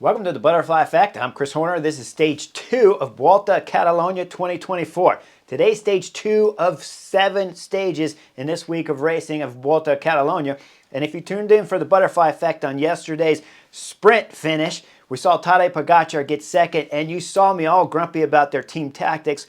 Welcome to the Butterfly Effect. I'm Chris Horner. This is stage 2 of Volta Catalunya 2024. Today's stage 2 of 7 stages in this week of racing of Volta Catalunya. And if you tuned in for the Butterfly Effect on yesterday's sprint finish, we saw Tadej Pogačar get second, and you saw me all grumpy about their team tactics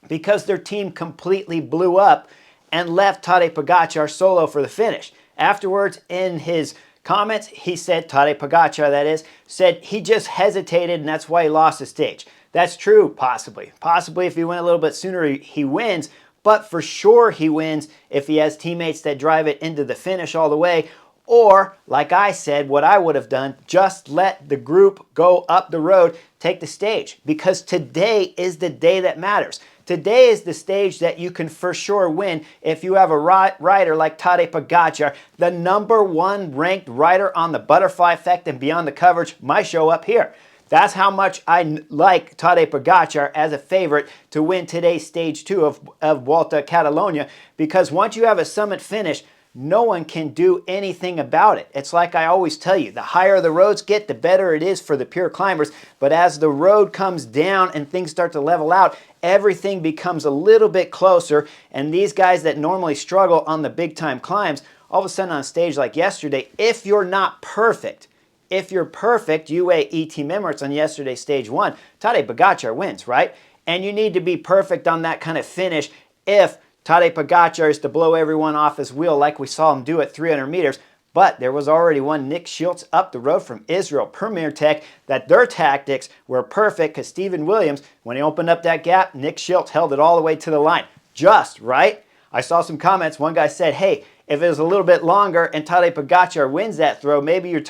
because their team completely blew up and left Tadej Pogačar solo for the finish. Afterwards, in his comments, he said, Tadej Pogačar that is, said he just hesitated and that's why he lost the stage. That's true, possibly. Possibly if he went a little bit sooner, he wins. But for sure he wins if he has teammates that drive it into the finish all the way. Or, like I said, what I would have done, just let the group go up the road, take the stage. Because today is the day that matters. Today is the stage that you can for sure win if you have a rider like Tadej Pogačar, the #1 ranked rider on the Butterfly Effect and Beyond the Coverage, my show up here. That's how much I like Tadej Pogačar as a favorite to win today's stage 2 of Volta Catalunya, because once you have a summit finish, no one can do anything about it. It's like I always tell you, the higher the roads get, the better it is for the pure climbers. But as the road comes down and things start to level out, everything becomes a little bit closer. And these guys that normally struggle on the big time climbs, all of a sudden on a stage like yesterday, if you're not perfect, if you're perfect, UAE team members on yesterday's stage 1, Tadej Pogačar wins, right? And you need to be perfect on that kind of finish if Tadej Pogačar is to blow everyone off his wheel like we saw him do at 300 meters. But there was already one Nick Schultz up the road from Israel Premier Tech that their tactics were perfect because Stephen Williams, when he opened up that gap, Nick Schultz held it all the way to the line. Just, right? I saw some comments. One guy said, hey, if it was a little bit longer and Tadej Pogačar wins that throw, maybe you're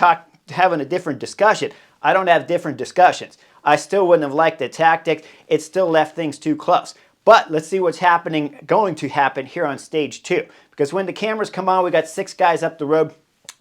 having a different discussion. I don't have different discussions. I still wouldn't have liked the tactic. It still left things too close. But let's see what's going to happen here on stage 2. Because when the cameras come on, we got 6 guys up the road,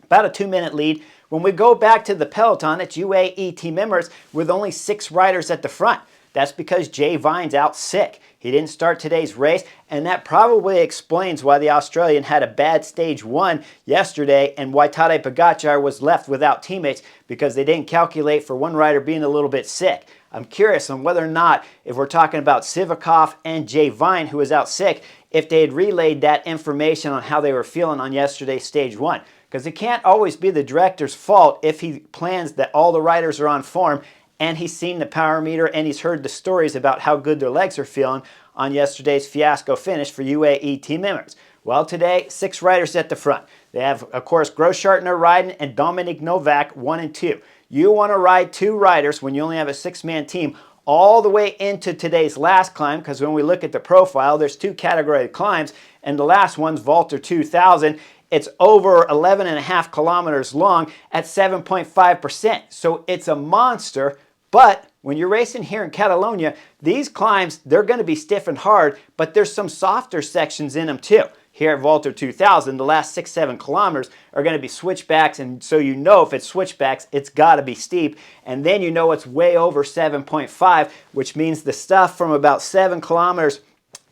about a 2-minute lead. When we go back to the peloton, it's UAE team members with only 6 riders at the front. That's because Jay Vine's out sick. He didn't start today's race, and that probably explains why the Australian had a bad stage 1 yesterday and why Tadej Pogačar was left without teammates, because they didn't calculate for one rider being a little bit sick. I'm curious on whether or not, if we're talking about Sivakov and Jay Vine, who was out sick, if they had relayed that information on how they were feeling on yesterday's stage 1. Because it can't always be the director's fault if he plans that all the riders are on form and he's seen the power meter and he's heard the stories about how good their legs are feeling on yesterday's fiasco finish for UAE team members. Well, today, 6 riders at the front. They have, of course, Grossschartner riding and Dominik Novak 1 and 2. You want to ride 2 riders when you only have a 6-man team all the way into today's last climb, because when we look at the profile, there's 2 category climbs, and the last one's Volta 2000. It's over 11.5 kilometers long at 7.5%. So it's a monster, but when you're racing here in Catalunya, these climbs, they're going to be stiff and hard, but there's some softer sections in them too. Here at Volta 2000, the last 6-7 kilometers are going to be switchbacks, and so you know if it's switchbacks, it's got to be steep, and then you know it's way over 7.5, which means the stuff from about 7 kilometers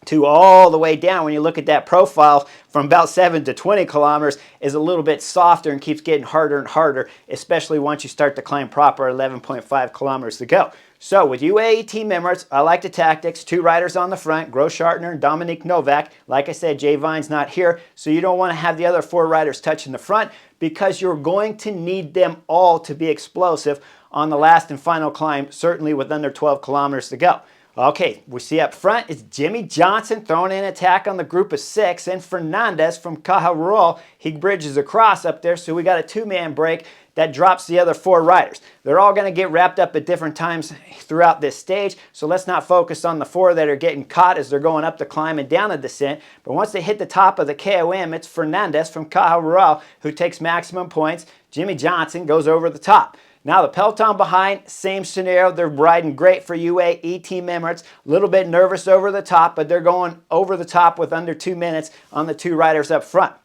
to all the way down, when you look at that profile from about 7 to 20 kilometers, is a little bit softer and keeps getting harder and harder, especially once you start to climb proper 11.5 kilometers to go. So with UAE team members, I like the tactics. 2 riders on the front, Grossschartner and Dominik Novak. Like I said, Jay Vine's not here, so you don't want to have the other 4 riders touching the front because you're going to need them all to be explosive on the last and final climb, certainly with under 12 kilometers to go. Okay, we see up front is Jimmy Johnson throwing in an attack on the group of 6, and Fernandez from Caja, he bridges across up there, so we got a 2-man break that drops the other 4 riders. They're all going to get wrapped up at different times throughout this stage, so let's not focus on the 4 that are getting caught as they're going up the climb and down the descent. But once they hit the top of the KOM, it's Fernandez from Caja who takes maximum points. Jimmy Johnson goes over the top. Now the peloton behind, same scenario. They're riding great for UAE team members. A little bit nervous over the top, but they're going over the top with under 2 minutes on the 2 riders up front.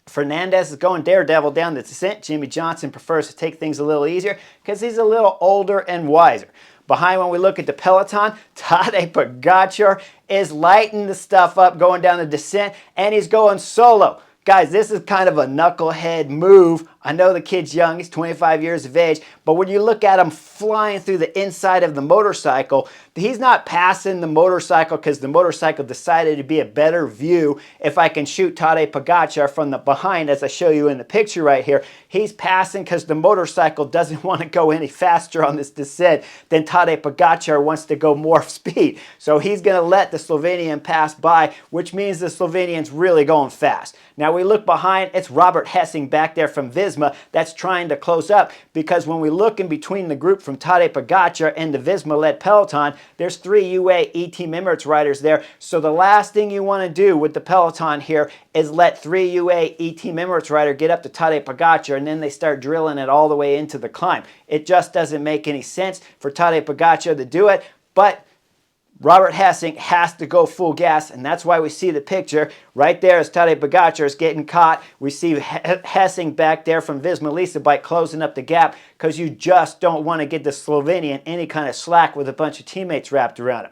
Fernandez is going daredevil down the descent. Jimmy Johnson prefers to take things a little easier because he's a little older and wiser. Behind, when we look at the peloton, Tadej Pogačar is lighting the stuff up going down the descent, and he's going solo. Guys, this is kind of a knucklehead move I know the kid's young, he's 25 years of age, but when you look at him flying through the inside of the motorcycle, he's not passing the motorcycle because the motorcycle decided to be a better view if I can shoot Tadej Pogačar from the behind, as I show you in the picture right here. He's passing because the motorcycle doesn't want to go any faster on this descent than Tadej Pogačar wants to go more speed. So he's going to let the Slovenian pass by, which means the Slovenian's really going fast. Now we look behind, it's Robert Hessing back there from Visma that's trying to close up, because when we look in between the group from Tadej Pogačar and the Visma-led peloton, there's 3 UAE Team Emirates riders there. So the last thing you want to do with the peloton here is let 3 UAE Team Emirates rider get up to Tadej Pogačar and then they start drilling it all the way into the climb. It just doesn't make any sense for Tadej Pogačar to do it, but Robert Hessing has to go full gas, and that's why we see the picture right there as Tadej Pogačar is getting caught. We see Hessing back there from Visma Lease Bike closing up the gap, because you just don't want to get the Slovenian any kind of slack with a bunch of teammates wrapped around him.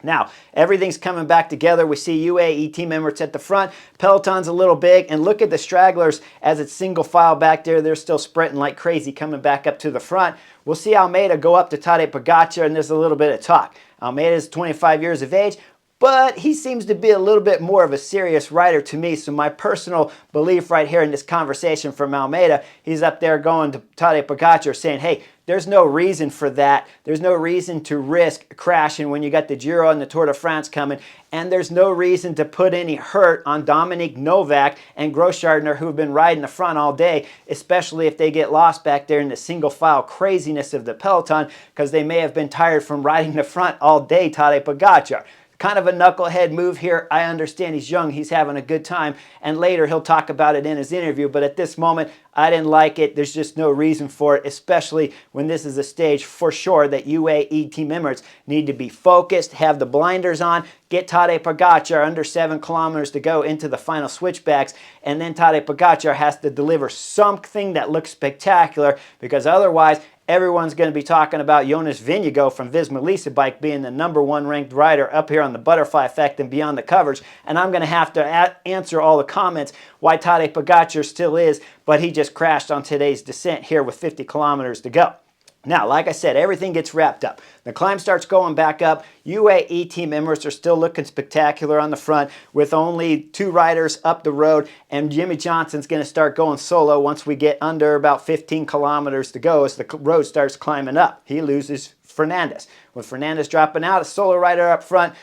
Now, everything's coming back together. We see UAE Team Emirates at the front. Peloton's a little big, and look at the stragglers as it's single file back there. They're still sprinting like crazy coming back up to the front. We'll see Almeida go up to Tadej Pogačar, and there's a little bit of talk. Almeida is 25 years of age, but he seems to be a little bit more of a serious rider to me. So my personal belief right here in this conversation from Almeida, he's up there going to Tadej Pogačar saying, hey, there's no reason for that. There's no reason to risk crashing when you got the Giro and the Tour de France coming. And there's no reason to put any hurt on Dominic Novak and Groschartner, who have been riding the front all day, especially if they get lost back there in the single file craziness of the peloton, because they may have been tired from riding the front all day, Tadej Pogačar. Kind of a knucklehead move here. I understand he's young, he's having a good time, and later he'll talk about it in his interview, but at this moment, I didn't like it. There's just no reason for it, especially when this is a stage for sure that UAE Team Emirates need to be focused, have the blinders on, get Tadej Pogačar under 7 kilometers to go into the final switchbacks, and then Tadej Pogačar has to deliver something that looks spectacular, because otherwise, everyone's going to be talking about Jonas Vingegaard from Visma Lease Bike being the #1 ranked rider up here on the Butterfly Effect and Beyond the Coverage, and I'm going to have to answer all the comments why Tadej Pogačar still is, but he just crashed on today's descent here with 50 kilometers to go. Now, like I said, everything gets wrapped up. The climb starts going back up. UAE Team Emirates are still looking spectacular on the front with only 2 riders up the road, and Jimmy Johnson's going to start going solo once we get under about 15 kilometers to go as the road starts climbing up. He loses Fernandez. With Fernandez dropping out, a solo rider up front,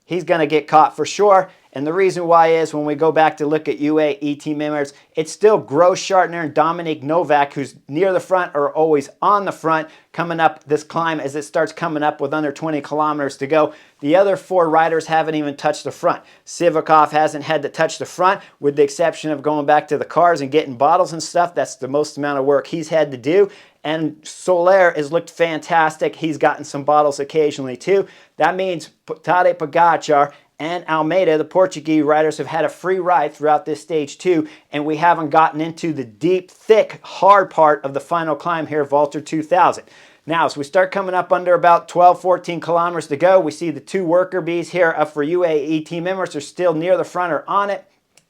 he's going to get caught for sure. And the reason why is when we go back to look at UAE Team Emirates, it's still Groschartner and Dominic Novak, who's near the front or always on the front, coming up this climb as it starts coming up with under 20 kilometers to go. The other 4 riders haven't even touched the front. Sivakov hasn't had to touch the front, with the exception of going back to the cars and getting bottles and stuff. That's the most amount of work he's had to do. And Soler has looked fantastic. He's gotten some bottles occasionally too. That means Tadej Pogačar and Almeida, the Portuguese riders, have had a free ride throughout this stage 2, and we haven't gotten into the deep, thick, hard part of the final climb here, Volta 2000. Now, as we start coming up under about 12, 14 kilometers to go, we see the 2 worker bees here up for UAE Team Emirates are still near the front or on it.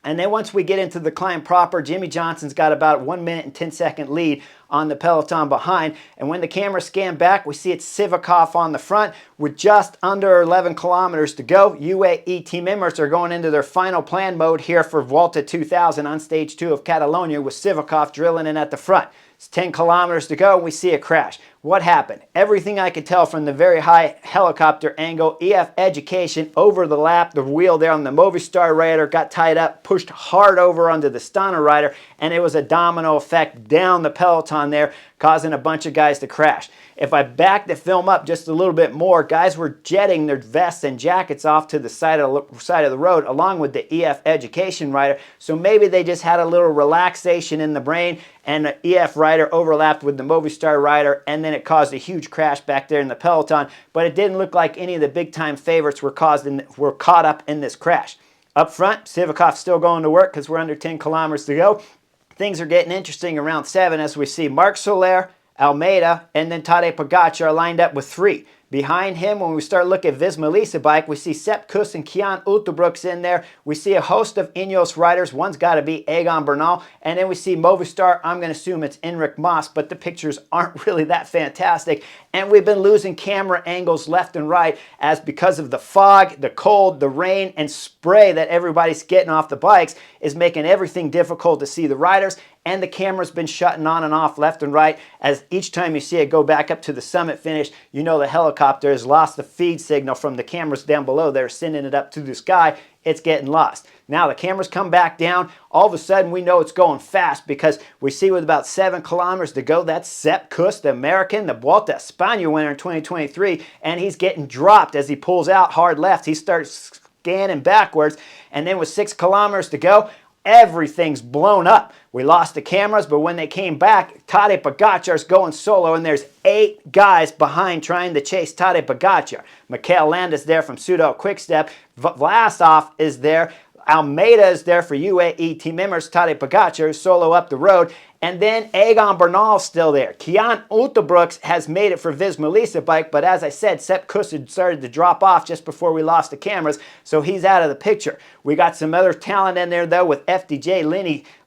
And then once we get into the climb proper, Jimmy Johnson's got about 1 minute and 10-second lead on the peloton behind. And when the camera scans back, we see it's Sivakov on the front with just under 11 kilometers to go. UAE Team Emirates are going into their final plan mode here for Volta 2000 on stage 2 of Catalunya, with Sivakov drilling in at the front. It's 10 kilometers to go, and we see a crash. What happened? Everything I could tell from the very high helicopter angle, EF Education over the lap, the wheel there on the Movistar rider got tied up, pushed hard over onto the Stana rider, and it was a domino effect down the peloton there, causing a bunch of guys to crash. If I back the film up just a little bit more, guys were jetting their vests and jackets off to the side of the road along with the EF Education rider, so maybe they just had a little relaxation in the brain, and the EF rider overlapped with the Movistar rider, and then it caused a huge crash back there in the peloton, but it didn't look like any of the big-time favorites were caught up in this crash. Up front, Sivakov's still going to work because we're under 10 kilometers to go. Things are getting interesting around 7 as we see Marc Soler, Almeida, and then Tadej Pogačar lined up with 3. Behind him, when we start looking at Visma bike, we see Sepp Kuss and Kian Utelbrooks in there. We see a host of Ineos riders. One's got to be Egan Bernal. And then we see Movistar. I'm going to assume it's Enric Mas, but the pictures aren't really that fantastic. And we've been losing camera angles left and right as because of the fog, the cold, the rain, and spray that everybody's getting off the bikes is making everything difficult to see the riders. And the camera's been shutting on and off left and right as each time you see it go back up to the summit finish, you know the helicopter has lost the feed signal from the cameras down below. They're sending it up to the sky. It's getting lost. Now the cameras come back down. All of a sudden we know it's going fast because we see with about 7 kilometers to go, that's Sepp Kuss, the American, the Volta España winner in 2023, and he's getting dropped as he pulls out hard left. He starts scanning backwards, and then with 6 kilometers to go, everything's blown up. We lost the cameras, but when they came back, Tadej Pogacar's going solo, and there's 8 guys behind trying to chase Tadej Pogacar. Mikel Landa's there from Pseudo Quickstep. Vlasov is there. Almeida is there for UAE team members. Tadej Pogacar solo up the road. And then Egan Bernal's still there. Kian Utelbrooks has made it for Visma bike, but as I said, Sepp Kuss had started to drop off just before we lost the cameras, so he's out of the picture. We got some other talent in there, though, with FDJ,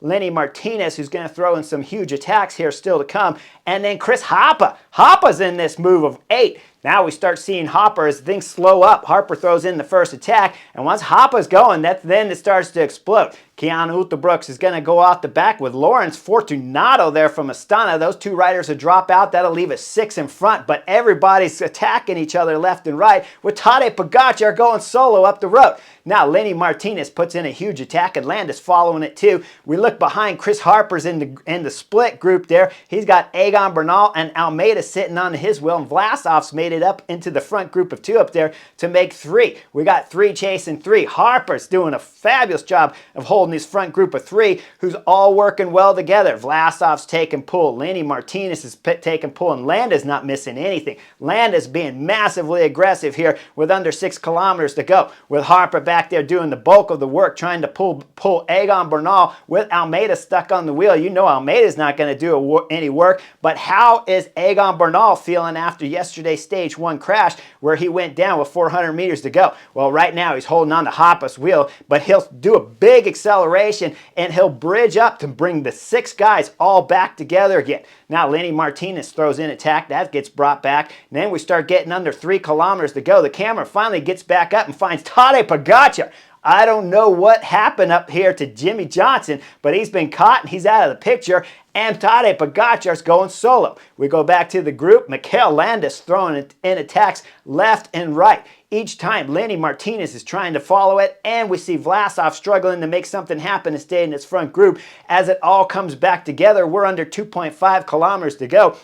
Lenny Martinez, who's going to throw in some huge attacks here still to come. And then Chris Hoppa. Hoppa's in this move of 8. Now we start seeing Hopper as things slow up. Harper throws in the first attack, and once Hoppa's going, then it starts to explode. Kian Utelbrooks is going to go off the back with Lawrence Fortunato there from Astana. Those 2 riders will drop out. That'll leave us 6 in front, but everybody's attacking each other left and right with Tadej Pogacar going solo up the road. Now Lenny Martinez puts in a huge attack, and Landis following it too. We look behind. Chris Harper's in the split group there. He's got Egan Bernal and Almeida sitting on his wheel, and Vlasov's made it up into the front group of 2 up there to make 3. We got 3 chasing 3. Harper's doing a fabulous job of holding this front group of 3, who's all working well together. Vlasov's taking pull. Lenny Martinez is taking pull, and Landa's not missing anything. Landa's being massively aggressive here with under 6 kilometers to go, with Harper back there doing the bulk of the work, trying to pull Egan Bernal with Almeida stuck on the wheel. You know Almeida's not going to do any work, but how is Egan Bernal feeling after yesterday's stage 1 crash where he went down with 400 meters to go? Well, right now he's holding on to Hoppa's wheel, but he'll do a big acceleration and he'll bridge up to bring the 6 guys all back together again. Now Lenny Martinez throws in attack. That gets brought back. And then we start getting under 3 kilometers to go. The camera finally gets back up and finds Tadej Pogacar. I don't know what happened up here to Jimmy Johnson, but he's been caught and he's out of the picture. And Tadej Pogacar's going solo. We go back to the group. Mikel Landis throwing in attacks left and right. Each time, Lenny Martinez is trying to follow it, and we see Vlasov struggling to make something happen and stay in his front group. As it all comes back together, we're under 2.5 kilometers to go.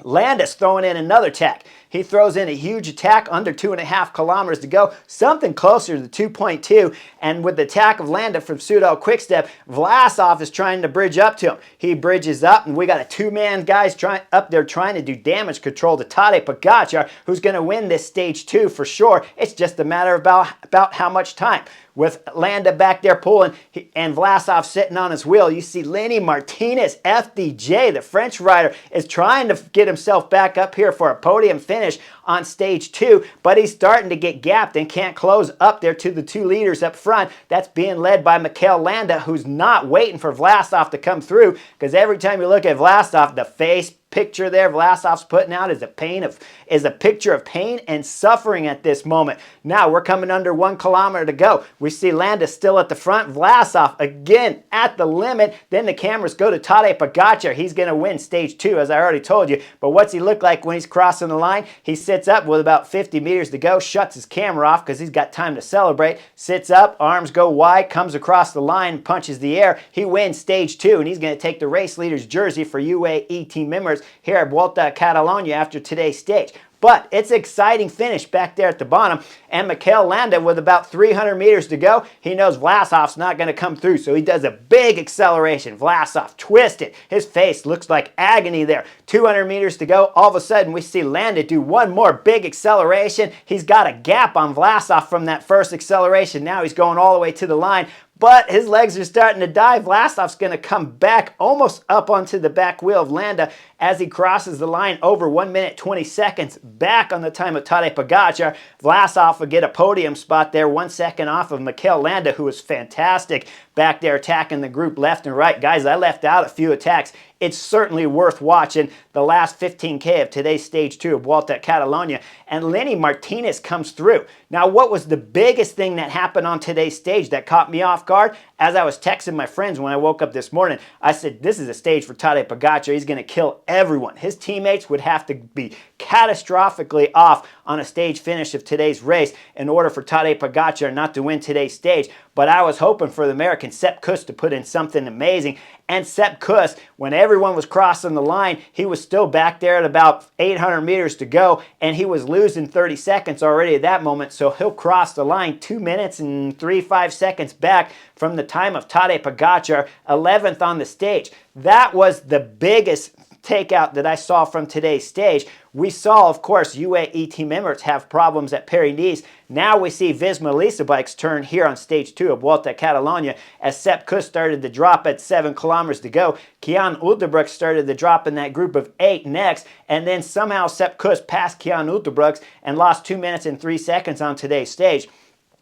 Landis throwing in another attack. He throws in a huge attack under 2.5 kilometers to go, something closer to 2.2. And with the attack of Landa from Pseudo Quickstep, Vlasov is trying to bridge up to him. He bridges up, and we got a 2-man guys up there trying to do damage control to Tadej Pogacar, who's going to win this stage 2 for sure. It's just a matter about how much time. With Landa back there pulling and Vlasov sitting on his wheel, you see Lenny Martinez, FDJ, the French rider, is trying to get himself back up here for a podium finish on stage 2, but he's starting to get gapped and can't close up there to the 2 leaders up front. That's being led by Mikel Landa, who's not waiting for Vlasov to come through, because every time you look at Vlasov, the face picture there Vlasov's putting out is a picture of pain and suffering at this moment. Now we're coming under 1 kilometer to go. We see Landa still at the front. Vlasov again at the limit. Then the cameras go to Tadej Pogacar. He's going to win stage 2, as I already told you. But what's he look like when he's crossing the line? He sits up with about 50 meters to go, shuts his camera off because he's got time to celebrate, sits up, arms go wide, comes across the line, punches the air. He wins stage 2, and he's going to take the race leader's jersey for UAE team members here at Volta Catalunya after today's stage. But it's an exciting finish back there at the bottom. And Mikel Landa with about 300 meters to go. He knows Vlasov's not going to come through, so he does a big acceleration. Vlasov twisted. His face looks like agony there. 200 meters to go. All of a sudden, we see Landa do one more big acceleration. He's got a gap on Vlasov from that first acceleration. Now he's going all the way to the line. but his legs are starting to die. Vlasov's going to come back almost up onto the back wheel of Landa as he crosses the line over 1 minute 20 seconds back on the time of Tadej Pogačar. Vlasov will get a podium spot there, 1 second off of Mikel Landa, who was fantastic back there attacking the group left and right. Guys, I left out a few attacks. It's certainly worth watching the last 15K of today's Stage 2 of Volta Catalunya. And Lenny Martinez comes through. Now, what was the biggest thing that happened on today's stage that caught me off guard? As I was texting my friends when I woke up this morning, I said, this is a stage for Tadej Pogačar. He's going to kill everyone. His teammates would have to be catastrophically off on a stage finish of today's race in order for Tadej Pogačar not to win today's stage. But I was hoping for the American Sepp Kuss to put in something amazing. And Sepp Kuss, when everyone was crossing the line, he was still back there at about 800 meters to go, and he was losing 30 seconds already at that moment, so he'll cross the line 2 minutes and 35 seconds back from the time of Tadej Pogačar, 11th on the stage. That was the biggest takeout that I saw from today's stage. We saw, of course, UAE team members have problems at Paris-Nice. Now we see Visma Lease bikes turn here on Stage 2 of Volta Catalunya as Sepp Kuss started the drop at 7 kilometers to go. Kian Uldebroek started the drop in that group of 8 next, and then somehow Sepp Kuss passed Kian Uldebroek and lost 2 minutes and 3 seconds on today's stage.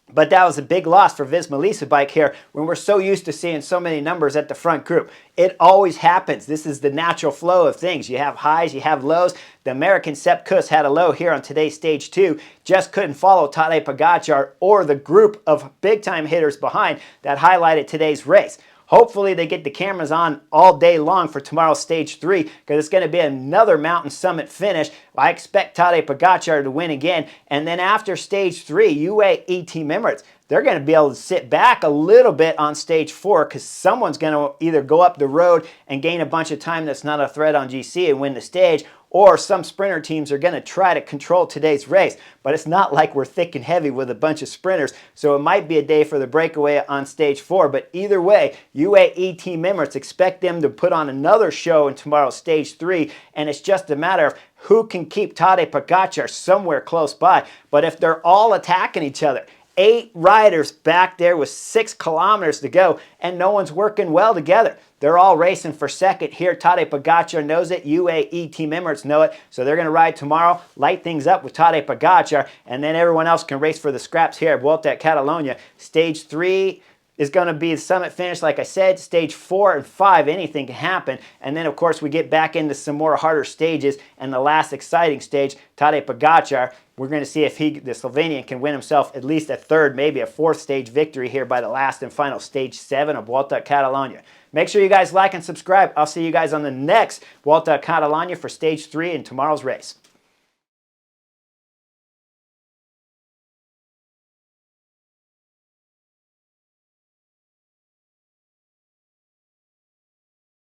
But that was a big loss for Visma Lease bike here when we're so used to seeing so many numbers at the front group. It always happens. This is the natural flow of things. You have highs, you have lows. The American Sepp Kuss had a low here on today's Stage 2. Just couldn't follow Tadej Pogačar or the group of big-time hitters behind that highlighted today's race. Hopefully they get the cameras on all day long for tomorrow's Stage 3 because it's going to be another mountain summit finish. I expect Tadej Pogačar to win again. And then after Stage 3, UAE Team Emirates, they're going to be able to sit back a little bit on Stage 4 because someone's going to either go up the road and gain a bunch of time that's not a threat on GC and win the stage, or some sprinter teams are going to try to control today's race. But it's not like we're thick and heavy with a bunch of sprinters, so it might be a day for the breakaway on Stage 4. But either way, UAE team members, expect them to put on another show in tomorrow's Stage 3, and it's just a matter of who can keep Tadej Pogačar somewhere close by. But if they're all attacking each other, 8 riders back there with 6 kilometers to go, and no one's working well together. They're all racing for second here. Tadej Pogačar knows it. UAE team members know it. So they're going to ride tomorrow, light things up with Tadej Pogačar, and then everyone else can race for the scraps here at Volta Catalunya. Stage 3 is going to be the summit finish, like I said. Stage 4 and 5, anything can happen. And then, of course, we get back into some more harder stages. And the last exciting stage, Tadej Pogačar, we're going to see if the Slovenian can win himself at least a third, maybe a 4th stage victory here by the last and final Stage 7 of Volta Catalunya. Make sure you guys like and subscribe. I'll see you guys on the next Volta Catalunya for Stage 3 in tomorrow's race.